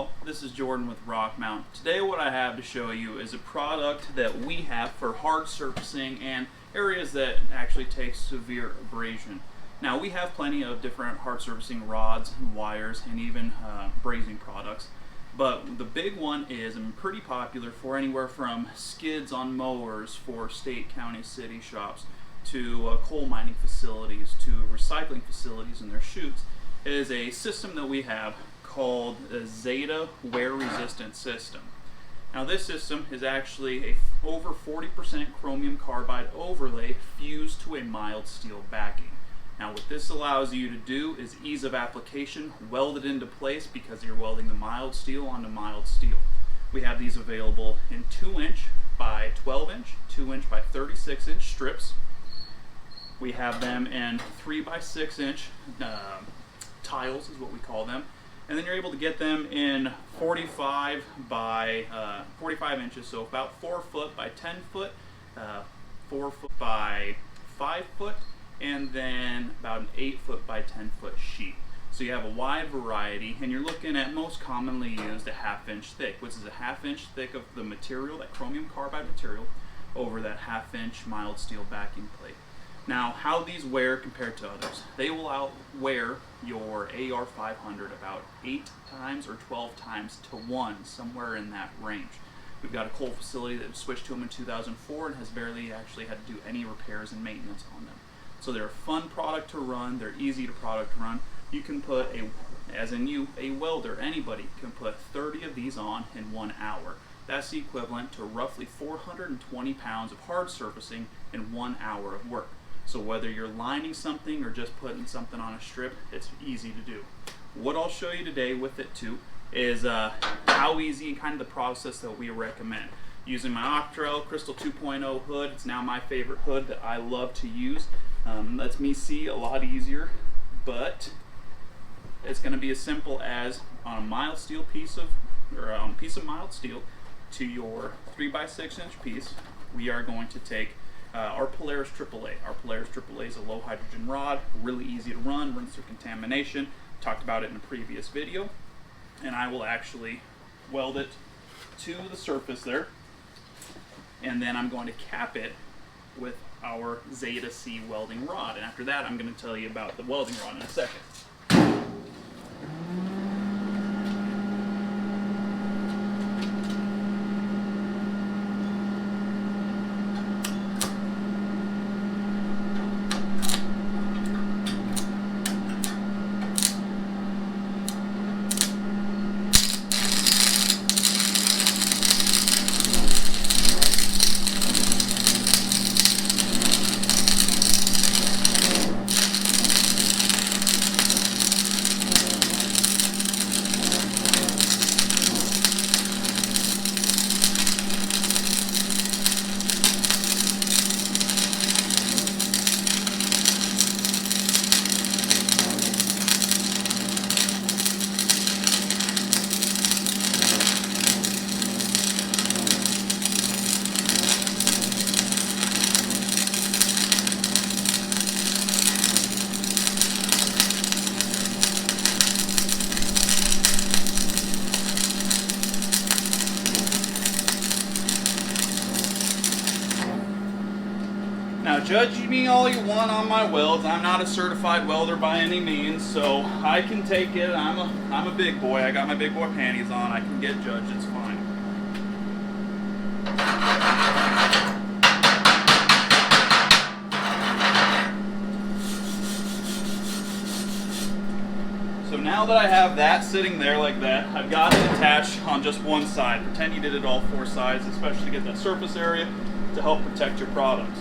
all, this is Jordan with Rockmount. Today what I have to show you is a product that we have for hard surfacing and areas that actually take severe abrasion. Now we have plenty of different hard surfacing rods and wires and even brazing products, but the big one is pretty popular for anywhere from skids on mowers for state, county, city shops to coal mining facilities to recycling facilities and their chutes. It is a system that we have called a Zeta Wear Resistant system. Now this system is actually a over 40% chromium carbide overlay fused to a mild steel backing. Now what this allows you to do is ease of application, weld it into place because you're welding the mild steel onto mild steel. We have these available in 2-inch by 12-inch, 2-inch by 36-inch strips. We have them in 3 by 6-inch tiles is what we call them. And then you're able to get them in 45 by 45 inches, so about 4 foot by 10 foot, 4 foot by 5 foot, and then about an 8 foot by 10 foot sheet. So you have a wide variety, and you're looking at most commonly used a 1/2 inch thick, which is a 1/2 inch thick of the material, that chromium carbide material, over that 1/2 inch mild steel backing plate. Now, how these wear compared to others? They will outwear your AR500 about 8 times or 12 times to 1, somewhere in that range. We've got a coal facility that switched to them in 2004 and has barely actually had to do any repairs and maintenance on them. So they're a fun product to run, they're easy to run. You can put, a welder, anybody can put 30 of these on in 1 hour. That's the equivalent to roughly 420 pounds of hard surfacing in 1 hour of work. So whether you're lining something or just putting something on a strip, it's easy to do. What I'll show you today with it too is how easy and kind of the process that we recommend. Using my Octrel Crystal 2.0 hood, it's now my favorite hood that I love to use. Lets me see a lot easier, but it's going to be as simple as on a mild steel piece of mild steel to your 3 by 6-inch piece, we are going to take our Polaris AAA. Our Polaris AAA is a low hydrogen rod, really easy to run, runs through contamination. Talked about it in a previous video. And I will actually weld it to the surface there. And then I'm going to cap it with our Zeta C welding rod. And after that, I'm going to tell you about the welding rod in a second. Now judge me all you want on my welds. I'm not a certified welder by any means, so I can take it. I'm a big boy. I got my big boy panties on. I can get judged. It's fine. So now that I have that sitting there like that, I've got it attached on just one side. Pretend you did it all 4 sides, especially to get that surface area to help protect your products.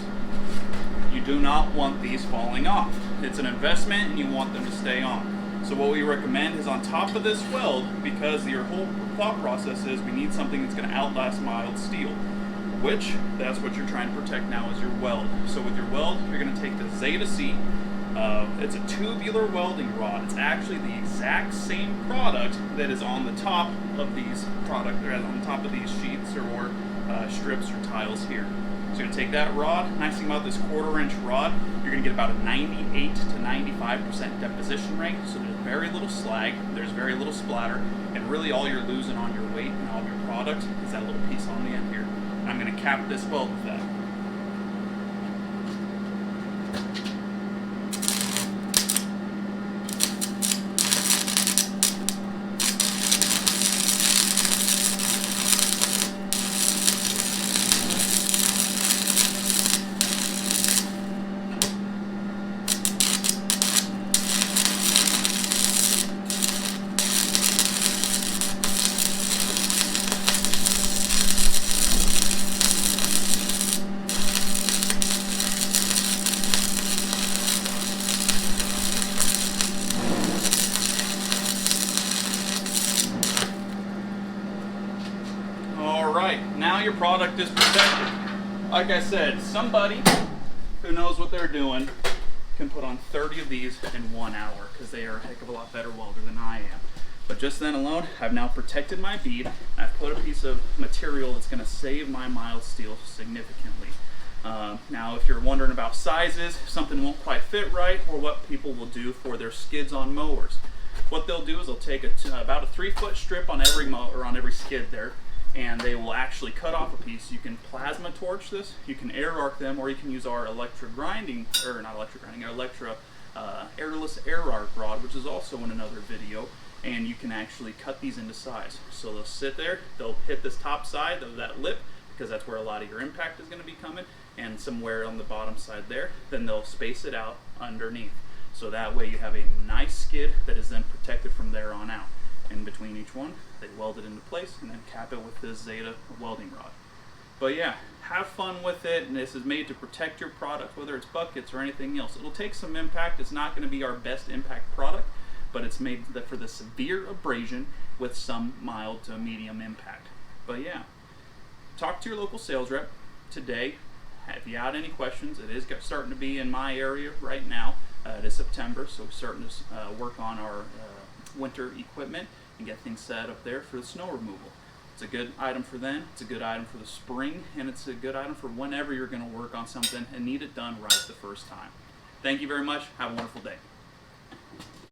You do not want these falling off. It's an investment and you want them to stay on. So what we recommend is on top of this weld, because your whole thought process is we need something that's going to outlast mild steel, which that's what you're trying to protect now is your weld. So with your weld, you're going to take the Zeta C. It's a tubular welding rod. It's actually the exact same product that is on the top of these sheets or strips or tiles here. So you're going to take that rod. Nice thing about this 1/4 inch rod, you're going to get about a 98 to 95% deposition rate. So there's very little slag, there's very little splatter, And really all you're losing on your weight and all your product is that little piece on the end here. And I'm going to cap this weld with that. Alright, now your product is protected. Like I said, somebody who knows what they're doing can put on 30 of these in 1 hour because they are a heck of a lot better welder than I am. But just then alone, I've now protected my bead. I've put a piece of material that's going to save my mild steel significantly. Now, if you're wondering about sizes, something won't quite fit right, or what people will do for their skids on mowers. What they'll do is they'll take about a 3-foot strip on every mower, on every skid there, and they will actually cut off a piece. You can plasma torch this, you can air arc them, or you can use our airless air arc rod, which is also in another video, and you can actually cut these into size. So they'll sit there, they'll hit this top side of that lip, because that's where a lot of your impact is going to be coming, and somewhere on the bottom side there, then they'll space it out underneath. So that way you have a nice skid that is then protected from there on out. In between each one, they weld it into place and then cap it with this Zeta welding rod. But yeah, have fun with it, and this is made to protect your product, whether it's buckets or anything else. It'll take some impact. It's not going to be our best impact product, but it's made for the severe abrasion with some mild to medium impact. But yeah, talk to your local sales rep today. If you had any questions, it is starting to be in my area right now. It is September, so we're starting to work on our winter equipment and get things set up there for the snow removal. It's a good item for then, it's a good item for the spring, and it's a good item for whenever you're going to work on something and need it done right the first time. Thank you very much. Have a wonderful day.